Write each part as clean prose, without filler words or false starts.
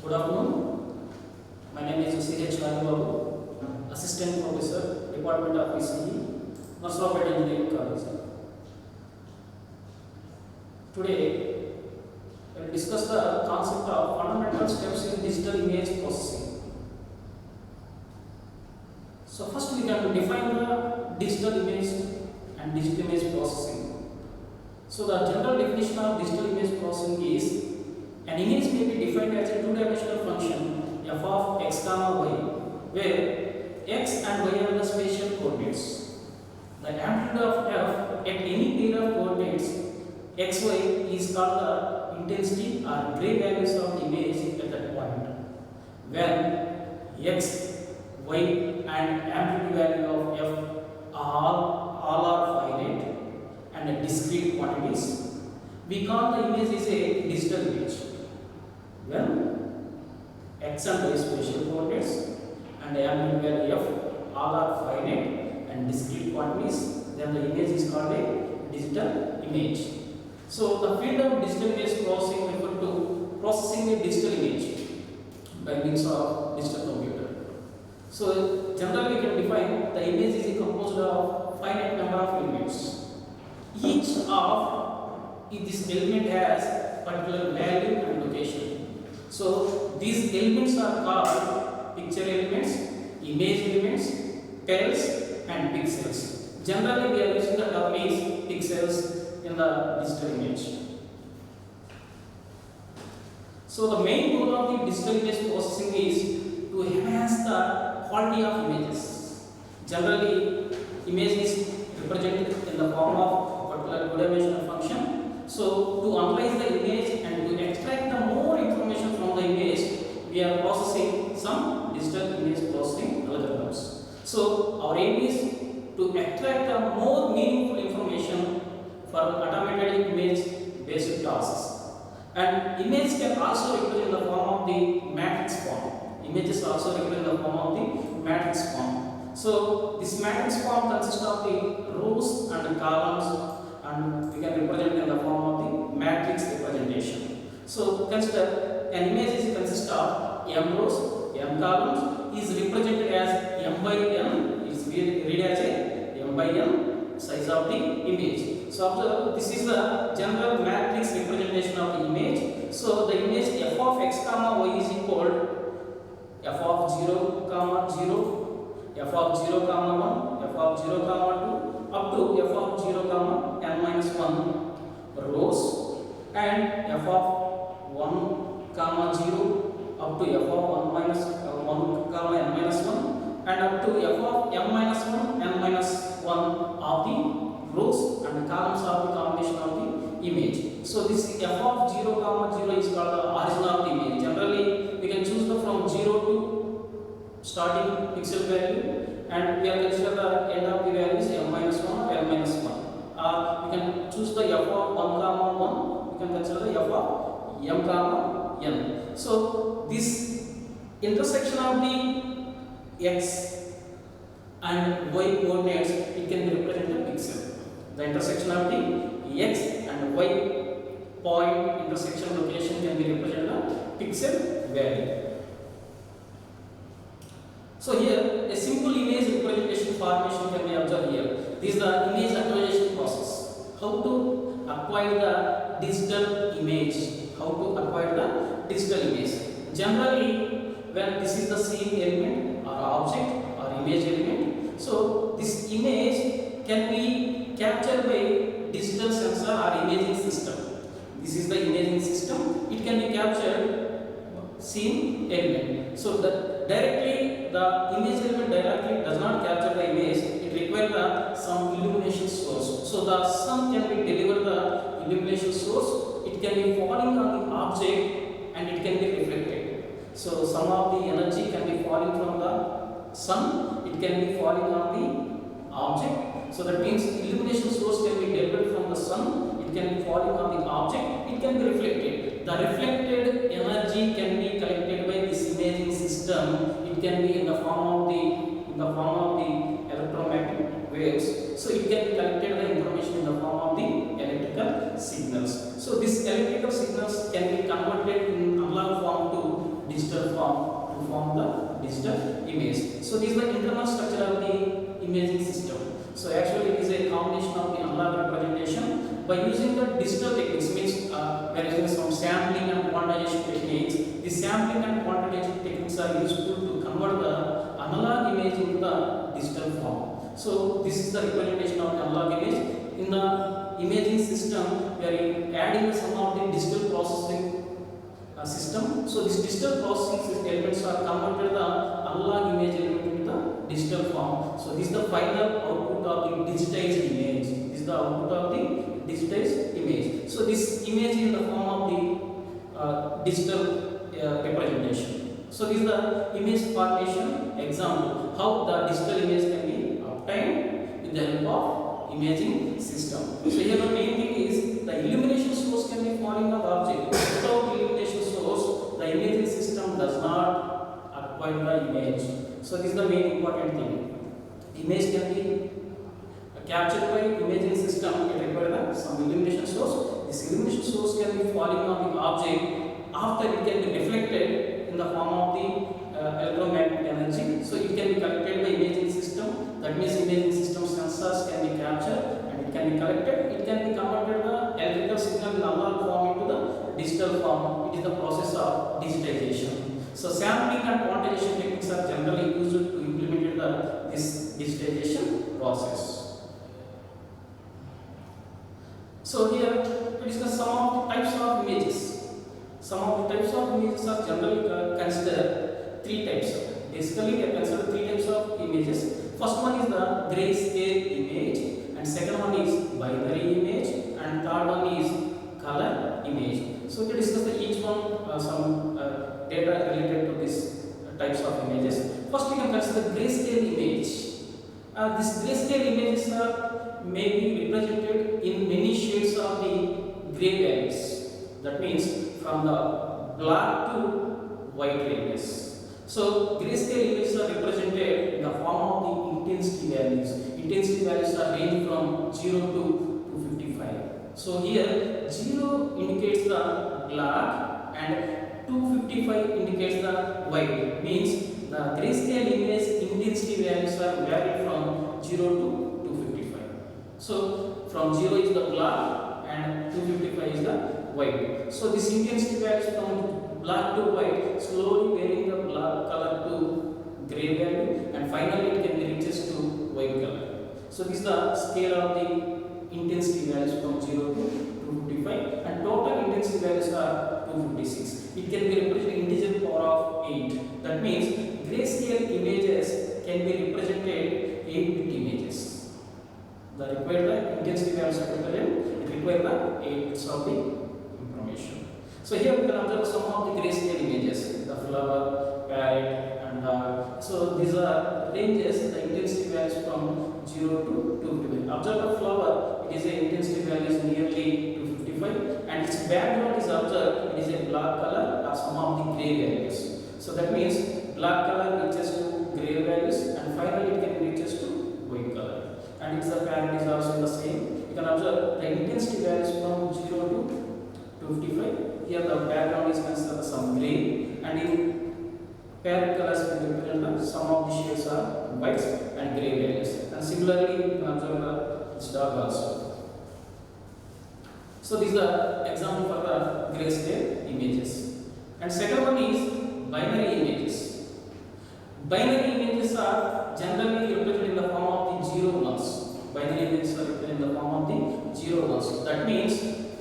Good afternoon. My name is C.H. Babu, Assistant Professor, Department of ECE, Nurseropet Engineering College. Today, we will discuss the concept of fundamental steps in digital image processing. So, first we can define the digital image and digital image processing. So, the general definition of digital image processing is an image may be defined as a two-dimensional function f of x comma y, where x and y are the spatial coordinates. The amplitude of f at any pair of coordinates xy is called the intensity or gray values of the image at that point. When x, y and amplitude value of f all are finite and discrete quantities, we call the image is a digital image. When x and y spatial coordinates and amplitude value f all are finite and discrete quantities, then the image is called a digital image. So the field of digital image processing refers to processing a digital image by means of digital computer. So generally we can define the image is composed of finite number of elements. Each of this element has particular value and location. So these elements are called picture elements, image elements, pairs and pixels. Generally we are using the term is pixels in the digital image. So the main goal of the digital image processing is to enhance the quality of images. Generally image is represented in the form of a particular two-dimensional function. So to analyze the image and to extract the more information from the image, we are processing some digital image processing algorithms. So our aim is to extract the more meaningful information for automated image based tasks. And image can also represent in the form of the matrix form. Images also represent in the form of the matrix form. So this matrix form consists of the rows and columns, and we can represent in the form of the matrix representation. So consider an image consists of m rows, m columns is represented as m by n, is read as a m by n size of the image. So observe, this is the general matrix representation of the image. So the image f of x comma y is equal f of 0 comma 0, f of 0 comma 1, f of 0 comma 2, up to f of 0 comma n minus 1 rows, and f of 1 comma 0 up to f of 1 minus 1 comma n minus 1, and up to f of m minus 1 n minus 1 of the rows and columns of the combination of the image. So this f of 0 comma 0 is called the origin of the image. Generally we can choose the from 0 to starting pixel value, and we are consider the end of the value is m minus 1 or n minus 1. We can choose the f of 1 comma 1, we can consider the f of m comma n. So this intersection of the x and y coordinates, it can be represented in pixel. The intersection of the x and y point intersection location can be represented in pixel value. So here a simple image representation formation can be observed here. This is the image acquisition process. How to acquire the digital image? How to acquire the digital image? Generally, when this is the same element or object or image element, so this image can be captured by digital sensor or imaging system. This is the imaging system. It can be captured same element. So directly the image element directly does not capture the image. It requires some illumination source. So the sun can be delivered the illumination source. It can be falling on the object and it can be reflected. So some of the energy can be falling from the sun. It can be falling on the object. So that means illumination source can be delivered from the sun. It can be falling on the object. It can be reflected. The reflected energy can be collected by this imaging system. It can be in the form of the electromagnetic waves. So it can be collected the information in the form of the electrical signals. So these electrical signals can be converted in analog form to digital form to form the digital image. So this is the internal structure of the imaging system. So actually it is a combination of the analog representation by using the digital techniques, means we are using some sampling and quantization techniques. The sampling and quantization techniques are useful to convert the analog image into the digital form. So this is the representation of the analog image. In the imaging system, we are adding some of the digital processing system. So this digital processing elements are converted the analog image element into the digital form. So this is the final output of the digitized image. This is the output of the digitized image. So this image is in the form of the digital representation. So this is the image formation example, how the digital image can be obtained with the help of imaging system. So here the main thing is the illumination source can be falling of object. Without illumination source, the imaging system does not acquire the image. So this is the main important thing. Image can be captured by imaging system. It requires some illumination source. This illumination source can be falling on the object. After it can be reflected in the form of the electromagnetic energy. So it can be collected by imaging system. That means imaging system sensors can be captured and it can be collected. It can be converted the electrical signal in analog form into the digital form. It is the process of digitization. So sampling and quantization techniques are generally used to implement this digitization process. So here to discuss some of the types of images. Some of the types of images are generally considered three types. Basically, we consider three types of images. First one is the grayscale image, and second one is binary image, and third one is color image. So to discuss each one some data related to these types of images. First, we can consider grayscale image. These grayscale images are may be represented in many shades of the gray values. That means from the black to white ranges. So grayscale images are represented in the form of the intensity values. Intensity values are ranging from 0 to 255. So here 0 indicates the black and 255 indicates the white. Means the grayscale image intensity values are varied from 0 to 255. So from 0 is the black and 255 is the white. So this intensity values from black to white slowly varying the black color to gray value, and finally it can be reaches to white color. So this is the scale of the intensity values from 0 to 255, and total intensity values are 256. It can be represented in integer power of 8. That means grayscale images can be represented 8-bit images. The required intensity values are represented. It requires the 8 bits of the information. So here we can observe some of the grayscale images, the flower, parrot, and so these are ranges, the intensity values from 0 to 255. Observe the flower, it is a intensity values nearly 255, and its background is observed, it is a black color or some of the gray values. So that means black color reaches to gray values, and finally it can reaches to white color. And its parent is also the same. You can observe the intensity values from 0 to 255. Here the background is considered some gray, and in parent colors we represent some of the shades are white and gray values. And similarly, you can observe its dog also. So this is the example for the grayscale images. And second one is binary images. Binary images are generally represented in the form of the 0 ones. Binary images are represented in the form of the 0 ones. That means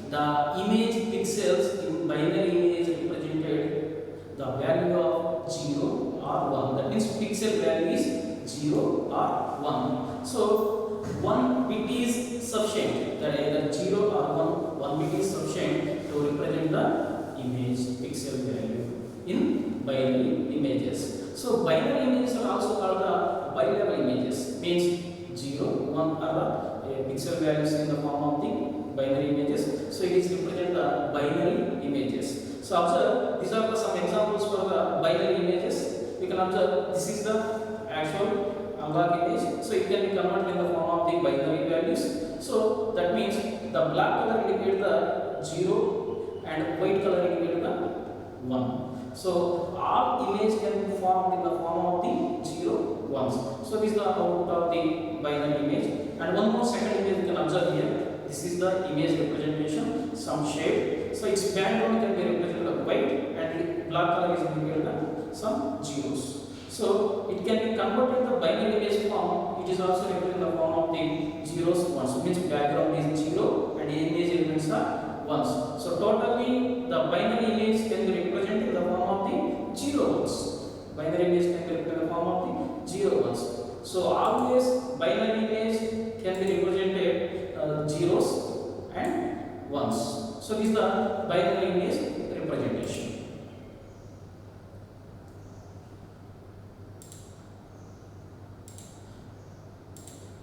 the image pixels in binary image represented the value of 0 or 1. That means pixel value is 0 or 1. So 1 bit is sufficient. That either 0 or 1 bit is sufficient to represent the image pixel value in binary images. So binary images are also called the bilevel images. Means 0, 1 are the pixel values in the form of the binary images. So it is represent the binary images. So observe, these are some examples for the binary images. We can observe this is the actual analog image. So it can be converted in the form of the binary values. So that means the black color indicates the 0 and white color indicates the 1. So all image can be formed in the form of the 0 1s. So this is the output of the binary image. And one more second image you can observe here. This is the image representation, some shape. So its background can be represented by white and black color is given some zeros. So it can be converted to binary image form. It is also represented in the form of the zeros ones. Means background is 0 and image elements are ones. So totally the binary image can be represented in the form of the 0 ones. Binary image can be represented in the form of the 0 ones. So always binary image can be represented zeros and ones. So this is the binary image representation.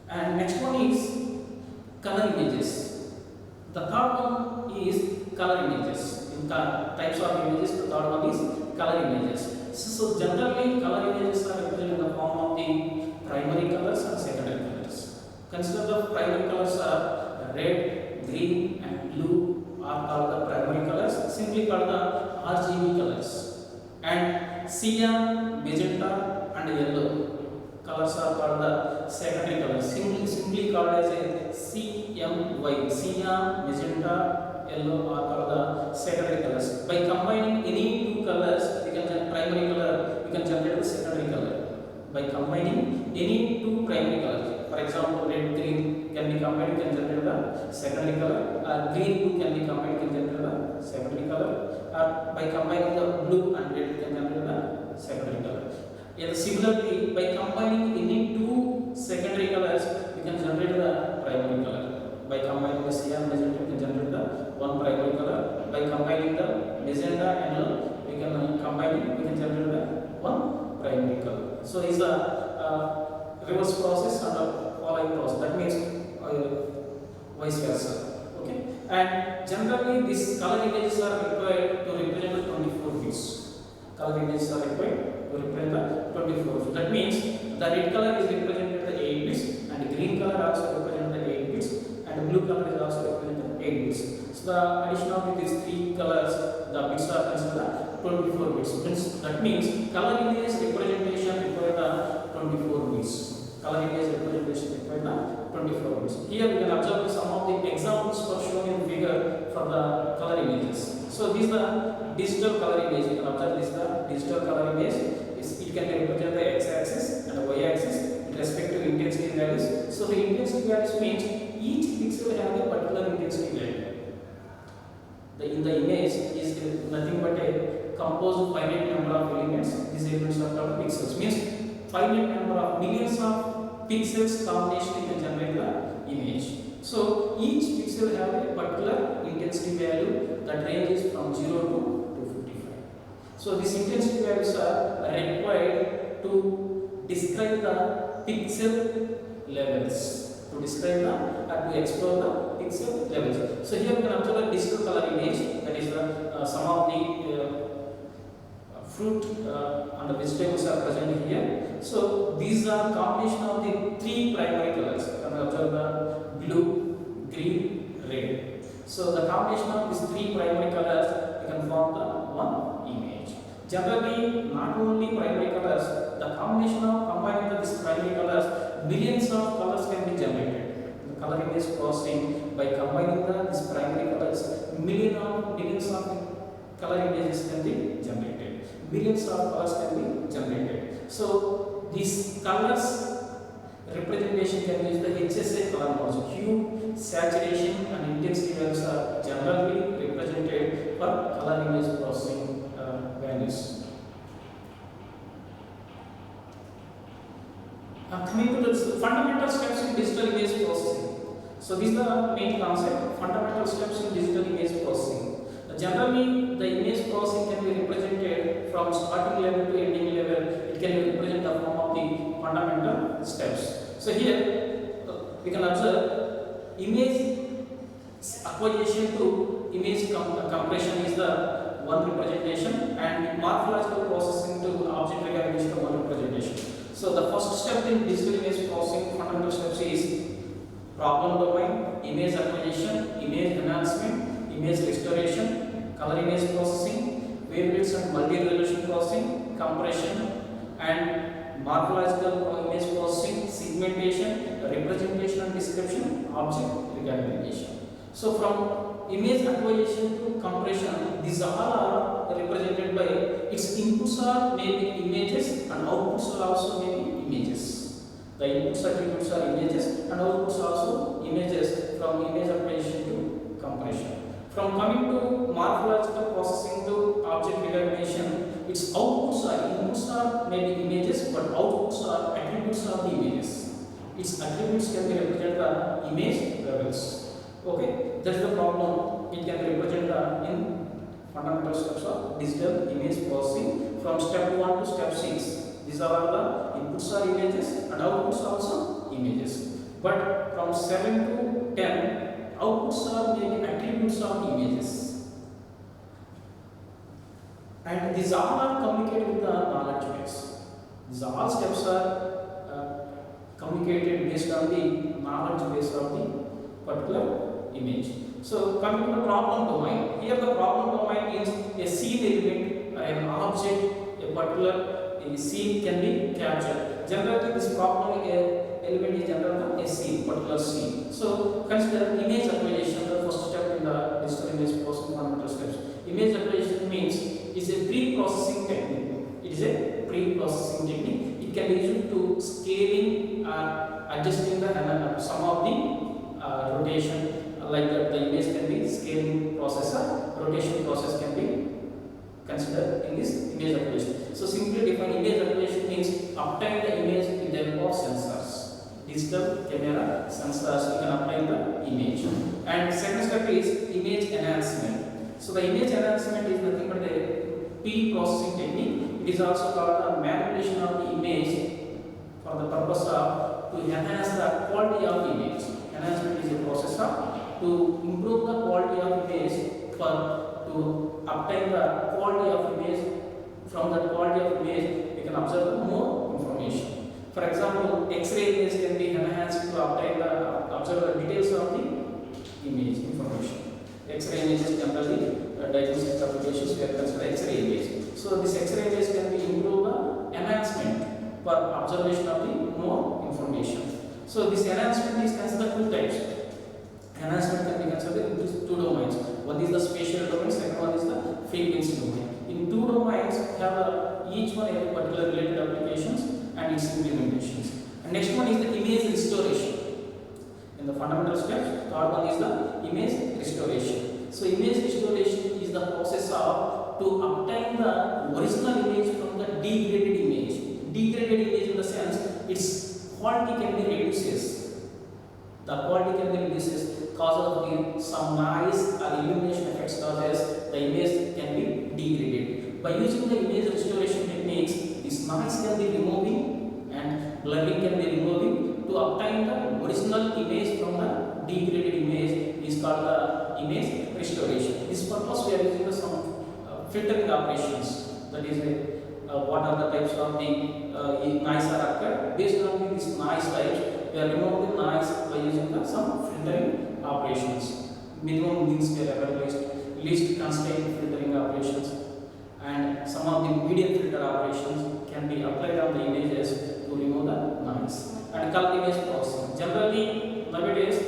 And next one is color images. The third one is color images. In types of images, the third one is color images. So generally, color images are represented in the form of the primary colors and secondary colors. Consider the primary colors are red, green, and blue are called the primary colors. Simply called the RGB colors. And cyan, magenta, and yellow colors are called the secondary colors. Simply called as a CMY. Cyan, magenta, yellow are called the secondary colors. By combining any two colors, we can generate primary color, we can generate the secondary color. By combining any two primary colors, for example, red, green can be combined, we can generate the secondary color. Green, blue can be combined, we can generate the secondary color. By combining the blue and red, we can generate the secondary color. And similarly, by combining any two secondary colors, we can generate the primary color. By combining the cyan and magenta, we can generate the one primary color. By combining the magenta and yellow, we can generate the one primary color. So it's a reverse process and a following process. That means vice versa. Okay. And generally, these color images are required to represent the 24 bits. Color images are required to represent the 24 bits. That means the red color is represented the 8 bits, and green color also represents the 8 bits, and blue color is also represented the 8 bits. So the addition of these three colors, the bits are considered 24 bits. That means color image representation require the 24 bits. Color image representation require the 24 bits. Here we can observe some of the examples for shown in figure for the color images. So this is the digital color image. You can observe this is the digital color image. It can represent the x-axis and the y-axis with respect to intensity values. So the intensity values means each pixel has a particular intensity value. In the image is nothing but a composed finite number of elements. These elements are called pixels. Means finite number of millions of pixels combination can generate the image. So each pixel has a particular intensity value that ranges from 0 to 255. So these intensity values are required to describe the pixel levels. To describe to explore the pixel levels. So here we can observe a digital color image, that is some of the fruit and the vegetables are present here. So these are combination of the three primary colors. You can observe the blue, green, red. So the combination of these three primary colors, you can form the one image. Generally, not only primary colors, the combination of combining these primary colors, millions of colors can be generated. The color image processing, by combining these primary colors, millions of color images can be generated. Millions of colors can be generated. So these colors representation can use the HSA color modes. Hue, saturation, and intensity values are generally represented for color image processing values. Coming to the fundamental steps in digital image processing. So these are the main concept, fundamental steps in digital image processing. Generally, the image processing can be represented from starting level to ending level. It can be represented in the form of the fundamental steps. So here we can observe image acquisition to image compression is the one representation, and morphological processing to object recognition is one representation. So the first step in digital image processing fundamental steps is problem domain, image acquisition, image enhancement, image restoration, color image processing, wavelets and multi-resolution processing, compression, and morphological image processing, segmentation, representation and description, object recognition. So from image acquisition to compression, these all are represented by its inputs are maybe images and outputs are also maybe images. The inputs attributes are images and outputs also images from image acquisition to compression. From coming to morphological processing to object recognition, its outputs are inputs are maybe images, but outputs are attributes of the images. Its attributes can be represented the image levels. Okay, that's the problem. It can be represented in fundamental steps of digital image processing from step 1 to step 6. These are all the inputs are images and outputs also images. But from 7 to 10, outputs are maybe attributes of the images. And these all are communicated with the knowledge base. These all steps are communicated based on the knowledge base of the particular image. So coming to the problem domain, here the problem domain is a scene element or an object, a particular scene can be captured. Generally this problem element is generally a scene, particular scene. So consider image acquisition, the first step in the digital image processing fundamental steps. Image acquisition means it's a pre-processing technique. It is a pre-processing technique. It can be used to scaling or adjusting the some of the rotation. Like that, the image can be scaling process or rotation process can be considered in this image acquisition. So simply define image acquisition means obtain the image with the help of sensors. Digital camera sensors you can obtain the image. And second step is image enhancement. So the image enhancement is nothing but the pre-processing technique. It is also called the manipulation of the image for the purpose of to enhance the quality of image. Enhancement is a process of to improve the quality of image to obtain the quality of image. From that quality of image we can observe more information. For example, X-ray image can be enhanced to obtain the observe the details of the image information. X-ray images generally diagnostic applications we are considered X-ray image. So this X-ray image can be improve the enhancement for observation of the more information. So this enhancement is considered two types. Enhancement can be considered in two domains. One is the spatial domain, second one is the frequency domain. In two domains, have each one have particular related applications and its implementations. And next one is the image restoration. In the fundamental steps, third one is the image restoration. So image restoration is the process of to obtain the original image from the degraded image. Degraded image in the sense its quality can be reduces. The quality can be reduces cause of the some noise or illumination effects causes the image can be degraded. By using the image restoration techniques, this noise can be removing and blurring can be removing to obtain the original image from the degraded image is called the image restoration. This purpose we are using some filtering operations. That is what are the types of the noise are occurred. Based on these noise types, we are removing the noise by using some filtering operations. Minimum mean scale error least constraint filtering operations, and some of the median filter operations can be applied on the images to remove the noise. And color image processing. Generally, nowadays,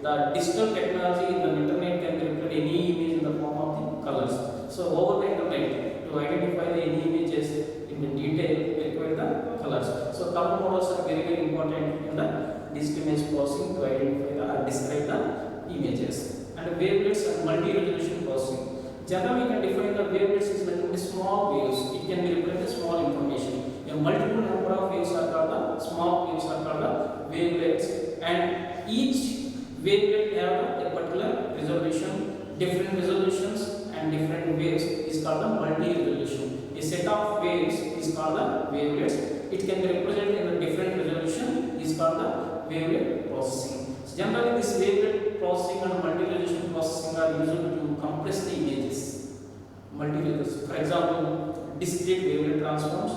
the digital technology in the internet can represent any image in the form of the colors. So, over the internet, to identify the any images in the detail, we require the colors. So, color models are very, very important in the digital image processing to identify the describe the images. And wavelets and multi-resolution processing. Generally, we can define the wavelets as like small waves. It can be represented small information. A multiple number of waves are called the small waves are called the wavelets, and each wavelet have a particular resolution, different resolutions and different waves is called the multi-resolution. A set of waves is called the wavelets. It can be represented in a different resolution is called the wavelet processing. So generally, this wavelet processing and multi-resolution processing are used to compress the images. For example, discrete wavelet transforms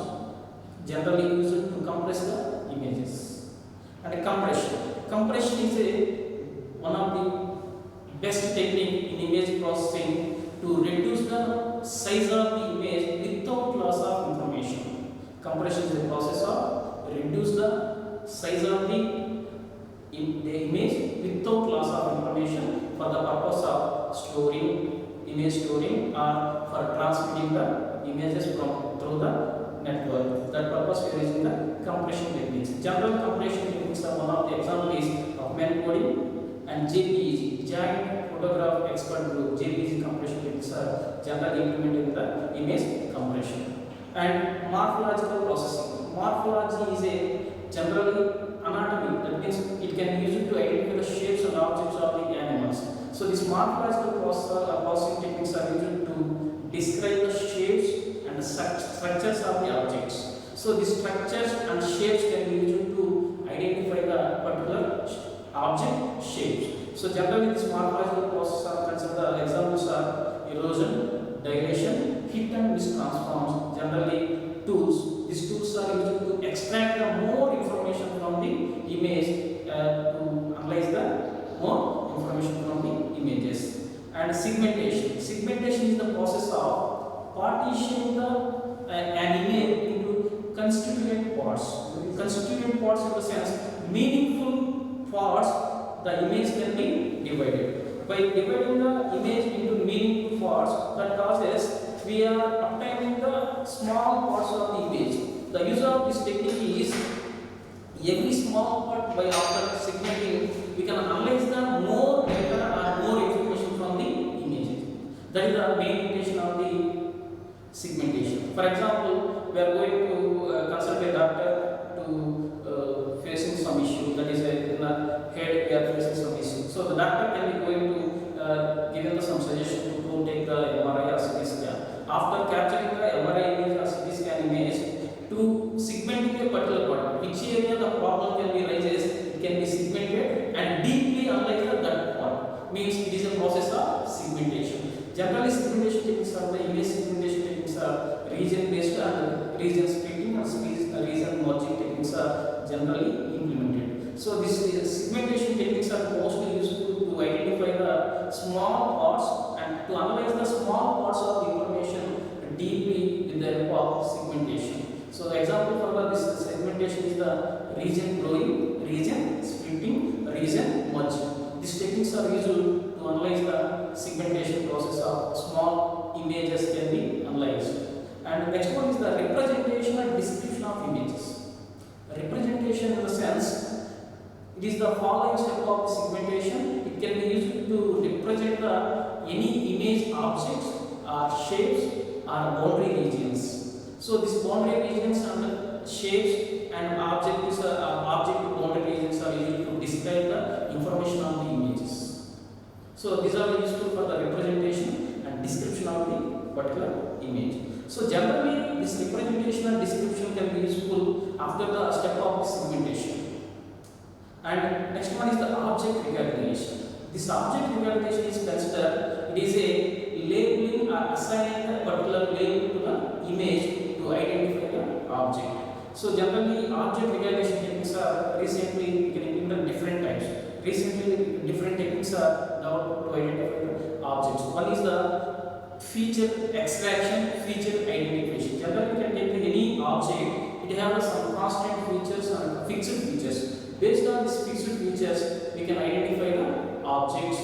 generally used to compress the images. And compression. Compression is one of the best technique in image processing to reduce the size of the image without loss of information. Compression is the process of reduce the size of the image without loss of information for the purpose of storing, image storing, or for transmitting the images from through the network. That purpose we are using the compression techniques. General compression techniques are one of the examples of coding and JPEG, Joint Photograph Expert Group. JPEG compression techniques are generally implemented in the image compression. And morphological processing. Morphology is a generally anatomy, that means it can be used to identify the shapes and objects of the animals. So these morphological processing techniques are used to describe the shapes and the structures of the objects. So these structures and shapes can be used to identify the particular object shapes. So generally these morphological processes are considered, the examples are erosion, dilation, hit and miss transforms, generally tools. These tools are used to extract the more information from the image to analyze the more information from the images. And segmentation. Segmentation is the process of partitioning an image into constituent parts. Constituent parts in the sense meaningful parts, the image can be divided. By dividing the image into meaningful parts, that causes we are obtaining the small parts of the image. The use of this technique is every small part by after segmenting, we can analyze the more data or more information from the image. That is the main intention of the segmentation. For example, we are going to consult a doctor to facing some issue, that is in the head we are facing some issue. So the doctor can be going to give them some suggestion to take the MRI or CT scan. After capturing the MRI image or CT scan image, to segmenting a particular part, which area the problem can be rises, it can be segmented and deeply analyze that part. Means it is a process of segmentation. Generally, segmentation techniques are the image segmentation techniques are region based and region splitting and region merging techniques are generally implemented. So this segmentation techniques are mostly used to identify the small parts and to analyze the small parts of the information deeply with the help of segmentation. So the example for this segmentation is the region growing, region splitting, region merging. These techniques are used to analyze the segmentation process of small images can be analyzed. And the next one is the representation and description of images. Representation in the sense, it is the following step of segmentation. It can be used to represent any image objects or shapes or boundary regions. So these boundary regions and shapes and object boundary regions are used to describe the information of the images. So these are useful for the representation and description of the particular image. So generally this representation and description can be useful after the step of segmentation. And next one is the object recognition. This object recognition is considered, it is a labeling or assigning a particular label to the image to identify the object. So generally object recognition techniques are recently getting into different types. Recently different techniques are developed to identify the objects. One is the feature extraction, feature identification. Generally you can take any object, it has some constant features and fixed features. Based on these fixed features, we can identify the objects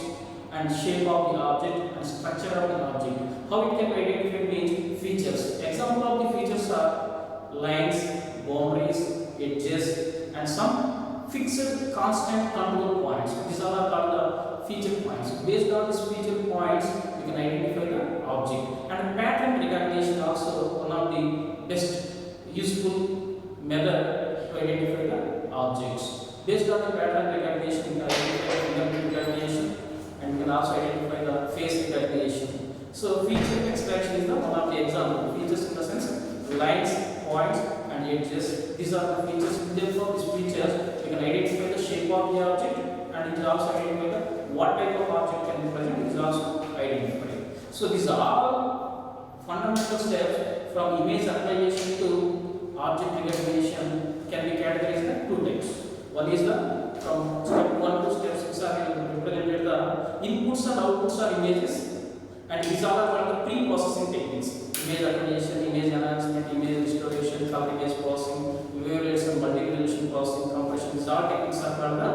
and shape of the object and structure of the object. How it can be identified means features. Example of the features are lines, boundaries, edges, and some fixed constant control points. These are called the feature points. Based on these feature points, we can identify the object. And pattern recognition also one of the best useful method to identify the objects. Based on the pattern recognition, we can identify fingerprint recognition, and we can also identify the face recognition. So feature extraction is the one of the example. Features in the sense lines, points, and edges. These are the features. Therefore, these features we can identify the shape of the object, and it will also identify the what type of object can be present. It is also identified. So these are all fundamental steps from image analyzation to object recognition can be categorized in two types. One is the from step 1 to step 6 are represented the inputs and outputs are images, and these are called the pre-processing techniques: image acquisition, image enhancement, image restoration, color image processing, evaluation, multi-resolution processing, compression. These all techniques are called the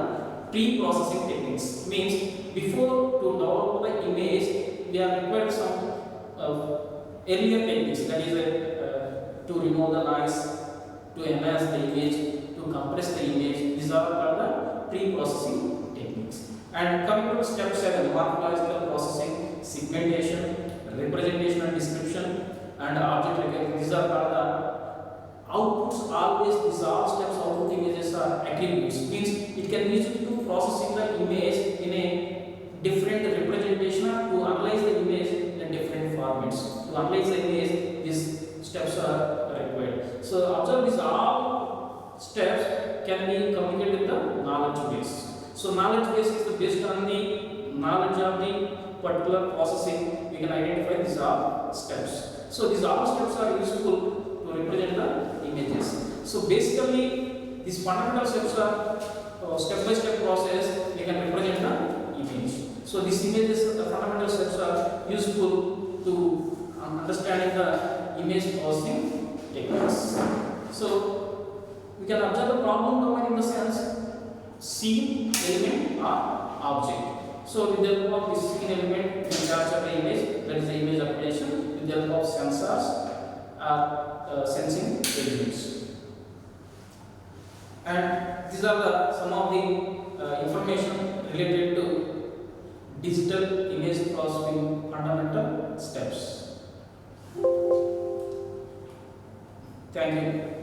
pre-processing techniques. Means before to download the image, we are required some earlier techniques, that is to remove the noise, to enhance the image, to compress the image. These are called the pre-processing techniques. And coming to step 7, morphological processing, segmentation, representation and description, and object recognition. These are called the outputs. Always these all steps output images are attributes. Means it can be used to processing the image in a different representation or to analyze the image in different formats. To analyze the image, these steps are required. So observe these all steps can be communicated with the knowledge base. So knowledge base is based on the knowledge of the particular processing. We can identify these all steps. So these all steps are useful to represent the images. So basically these fundamental steps are step-by-step process. We can represent the image. So these images, the fundamental steps are useful to understanding the image processing techniques. So we can observe the problem domain in the sense scene, element or object. So with the help of this scene element, we capture the image, that is the image application. With the help of sensors or sensing elements. And these are the some of the information related to digital image processing fundamental steps. Thank you.